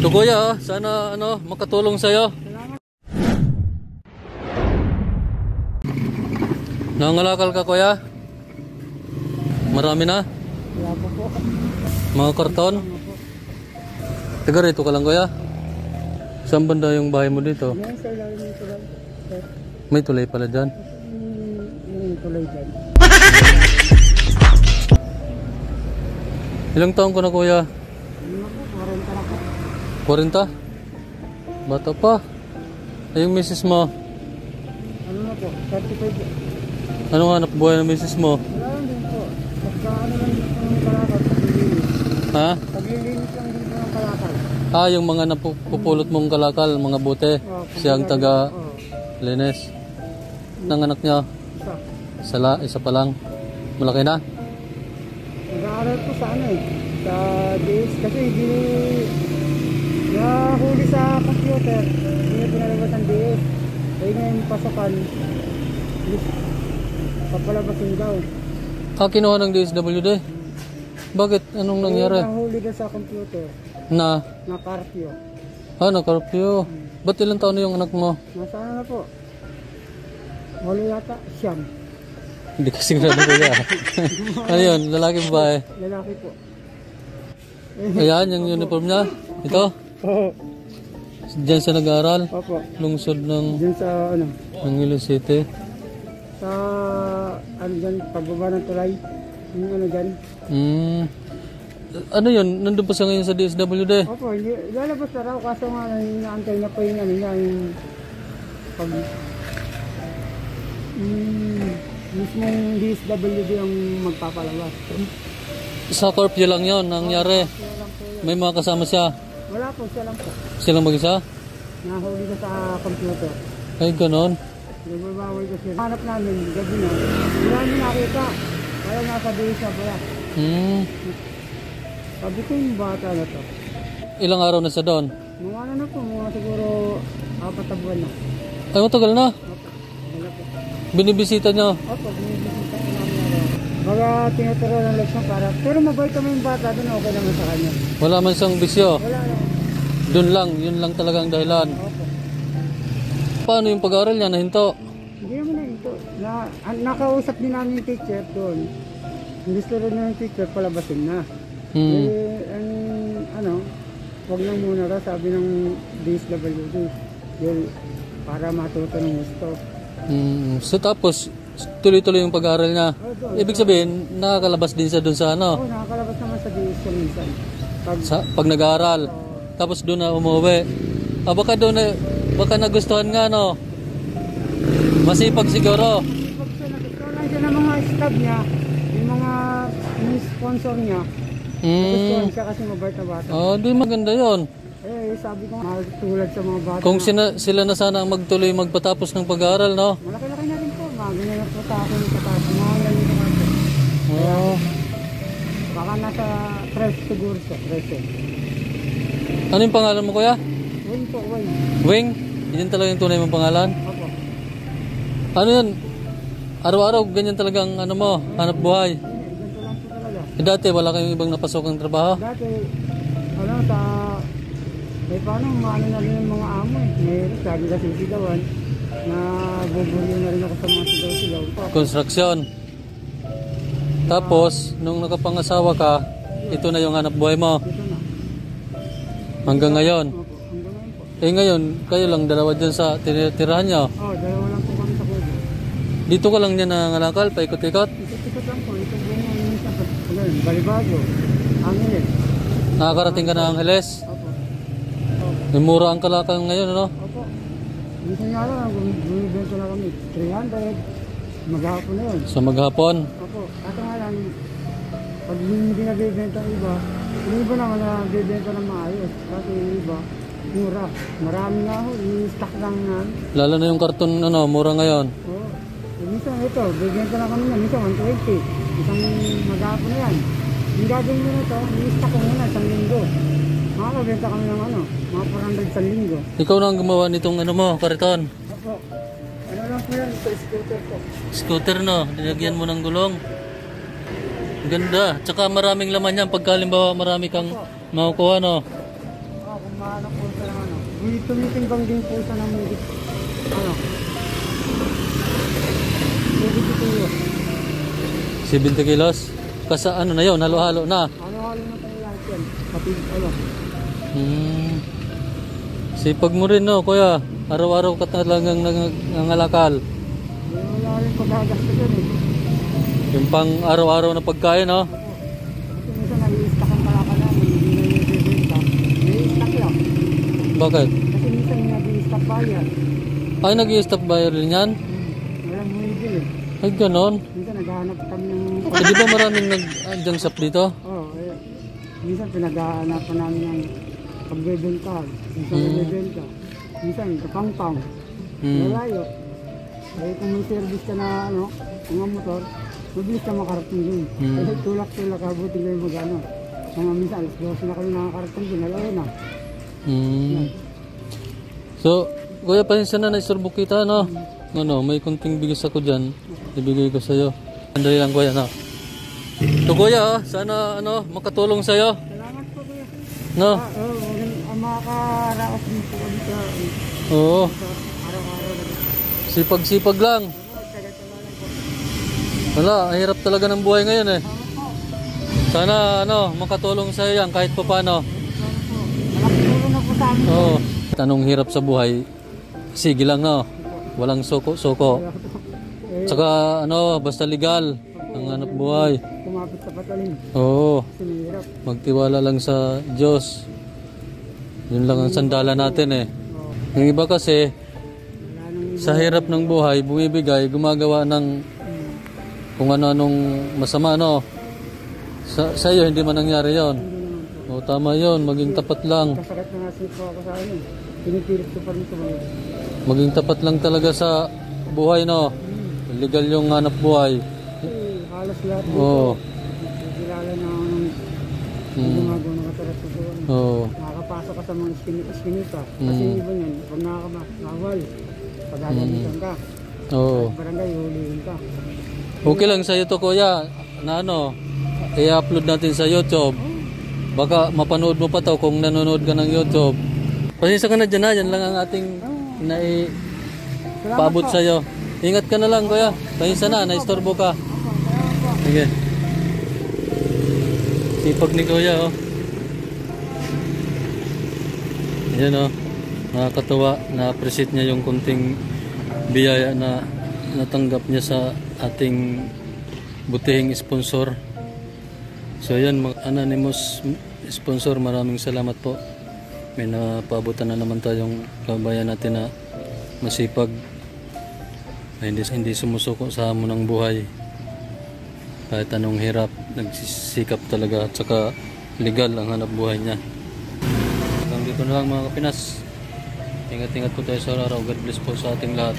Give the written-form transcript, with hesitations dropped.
So kuya, sana makatulong sa'yo. Nangangalakal ka kuya? Marami na? Wala po. Mga karton? Taga rito ka lang kuya? Saan banda yung bahay mo dito? May sa ilalim ng tulay. May tulay pala dyan? Yung tulay dyan. Ilang taon ko na kuya? Ano po, 40 na po. 40? Bata pa. Ay yung misis mo? Ano na po, 35 po. Anong hanap buhay ng misis mo? Wala lang din po. Pagkaano lang din po ng kalakal, paglilinis. Ha? Paglilinis lang din po ng kalakal. Ah, yung mga napupulot mong kalakal, mga bote. Siyang taga linis. Ng anak niya? Isa. Isa pa lang. Malaki na? Nag-aaral po sa ano eh. Sa DS. Kasi hindi nahuli sa computer. Hindi na pinalabas ang DS. Kaya ngayon pasokan. Papalabasin daw. Kinuha ng DSWD? Bakit? Anong nangyari? Nahuli daw sa computer. Na Na-curfew. na-curfew. Ba't ilang taon na yung anak mo? Nasa ano na po? Wala yata, siyam. Hindi ka sigurado kuya. Ano yun? Lalaki ba eh? Lalaki po. Ayan, yung uniform niya. Ito? Oo. Diyan sa nag-aaral. Opo. Lungsod ng Diyan sa ano? Iloilo City. Sa ano dyan, pagbaba ng tulay. Yung ano dyan. Ano yun? Nandun pa siya ngayon sa DSWD? Opo, lalabas na raw. Kaso nga, inaantay na pa yung ano niya. Yung pag... mismong DSWD ang magpapalabas. Sa curfew lang yun, nangyari. May mga kasama siya. Wala po, siya lang po. Silang mag-isa? Nahuli ka sa computer. Ay, ganon. Nagbabawal kasi. Hanap namin, gabi na. Wala niyo nakita. Kaya nasa base na pala. Sabi ko yung bata na to. Ilang araw na siya doon? Mga ano na po, mga siguro 4 na buwan na. Ay, matagal na. Opo, wala po. Binibisita niyo? Opo, binibisita ko namin araw. Baga tinuturo ng leksyon para. Pero mabait kami yung bata doon, okay naman sa kanya. Wala man siyang bisyo? Wala lang. Doon lang, yun lang talaga ang dahilan. Opo. Paano yung pag-aaral niya? Nahinto? Hindi naman na ito. Nakausap din namin yung teacher doon. Gusto rin na yung teacher, palabasin na. Wag lang muna raw, sabi ng DSWD. Para matuto ng gusto. So tapos, tuloy-tuloy yung pag-aaral niya. Ibig sabihin, nakakalabas din siya doon sa ano? Oo, nakakalabas naman sa DS ko minsan. Pag nag-aaral. Tapos doon na umuwi. Baka doon na, baka nagustuhan nga no? Masipag siguro. Pag siya nagustuhan lang siya ng mga staff niya, yung sponsor niya, nagustuhan siya kasi mabait na bata. Di maganda yon. Sabi ko, tulad sa mga bata. Kung sila na sana ang magtuloy magpatapos ng pag-aaral, no? Malaki-laki na rin po, mga ganyan na po tayo ng patapos. Mga ganyan na po. Baka nasa 13 siguro siya, 13. Ano yung pangalan mo kuya? Wing po, wing. Wing? Yan talaga yung tunay mong pangalan? Opo. Ano yan? Araw-araw ganyan talagang ano mo, hanap buhay? Ganito lang po talaga. Dati wala kayong ibang napasokang trabaho? Dati, paano, maano na rin yung mga amo eh. May sabi kasi sigawan, na bubuli na rin ako sa mga sigaw-sigaw. Construction. Tapos, nung nakapangasawa ka, ito na yung hanap buhay mo? Ito na. Hanggang ngayon? Opo, hanggang ngayon po. Ngayon, kayo lang dalawa dyan sa tirahan nyo? Dalawa lang po kami sa kubo. Dito ka lang dyan nangangalakal, paikot-ikot? Ikot-ikot lang po, ito po yung minsan pa. Balibago, Angeles. Nakakarating ka na Angeles? Opo. May mura ang kalakal ngayon, ano? Opo. Minsan nga lang, bumibento na kami. 300. Maghapon na yun. So maghapon? Opo. Kaso nga lang, pag hindi nabibenta ang iba, yung iba naman na bibenta ng maayos. Kasi yung iba, mura. Marami nga ako, i-stock lang na. Lalo na yung karton, mura ngayon. Oo. Minsan ito, bibenta na kami na. Minsan 120. Isang maghapon na yan. Yung gagawin mo na ito, i-stock ko muna isang linggo. Makakabenta kami ng mga 400 sa linggo. Ikaw na ang gumawa nitong kariton? Opo. Ano lang po yan, sa scooter po. Scooter nilagyan mo ng gulong. Ganda. Tsaka maraming laman yan pagka halimbawa marami kang makukuha, no? Kung Maano po sa ano. Tumitimbang din po sa ng medit. Ano? Medit ito yun. 70 kilos? Kasa ano na yun, halo-halo na. Halo-halo na tayo lahat yan. Pati ano. Sipag mo rin no, kuya. Araw-araw ka talagang nangangalakal. Wala rin paghagastos yun eh. Yung pang araw-araw na pagkain, no? Kasi minsan nag-i-stack ang kalakal namin, hindi na yung bibenta. Nag-i-stack lang. Bakit? Kasi minsan nag-i-stack buyer. Ay, nag-i-stop buyer rin yan? Walang bumibili. Ay, ganon. Minsan naghahanap kami ng... Eh, di ba maraming nag-andyang shop dito? Oo, minsan pinag-aanapan namin ng pagbebenta. Minsan nagbebenta. Minsan kapang-pang. Malayo. Eh kung may service ka na ano, mga motor, mabilis ka makarating dun. Kasi tulak-tulak abutin kayo mag-ano. Mga minsan alas 12 na kami nakakarating dun, alayo na. So, kuya, pahinsa na na-istorbo kita, no? Ano, may kunting bigis ako dyan. Ibigay ko sa'yo. Andali lang, kuya, no? Ito, kuya, sana, ano, makatulong sa'yo. Salamat po kuya. No? Ang makakaraos din po kami sa Oo. araw-araw na. Sipag-sipag lang. Wala, ang hirap talaga ng buhay ngayon eh. Sana, ano, makatulong sa'yo yan kahit pa paano. Nakatulong na po sa amin. Oo. Anong hirap sa buhay? Sige lang, no? Walang soko-soko. Tsaka, ano, basta legal ang hanap buhay. Kumapit sa patalim. Oo. Kasi mahirap. Magtiwala lang sa Diyos. Yun lang ang sandala natin eh. Yung iba kasi, sa hirap ng buhay, bumibigay, gumagawa ng kung ano-anong masama, no? Sa iyo, hindi man nangyari yon. O, tama yon, maging tapat lang. Kasakit na nga po ako sa ano. Pinipilit ko pa rin ito. Maging tapat lang talaga sa buhay, no? Legal yung hanap buhay. Halos lahat dito. Oo. Kilala na ako ng gumagawa ng katarat sa doon. Oo. Nakakapasok ka sa mga iskinita. Kasi iba yan, pag nakakabawal, pag-agamitan ka. Oo. Barangay, hulihin ka. Okay lang sa'yo to, kuya, na ano, i-upload natin sa YouTube. Baka mapanood mo pa to kung nanonood ka ng YouTube. Pasensya ka na dyan, ha? Yan lang ang ating naipaabot sa'yo. Ingat ka na lang, kuya. Pasensya na, naistorbo ka. Sige. Sipag ni kuya, oh. Yan, oh. Nakakatawa, na-appreciate niya yung kunting biyaya na natanggap niya sa ating butihing sponsor. So yan, anonymous sponsor, maraming salamat po. May napaabutan na naman tayong kabayan natin na masipag, na hindi sumusuko sa hamon ng buhay. Kahit anong hirap, nagsisikap talaga, at saka legal ang hanap buhay niya. Hanggang dito na lang mga Kapinas. Ingat-ingat po tayo sa araw. God bless po sa ating lahat.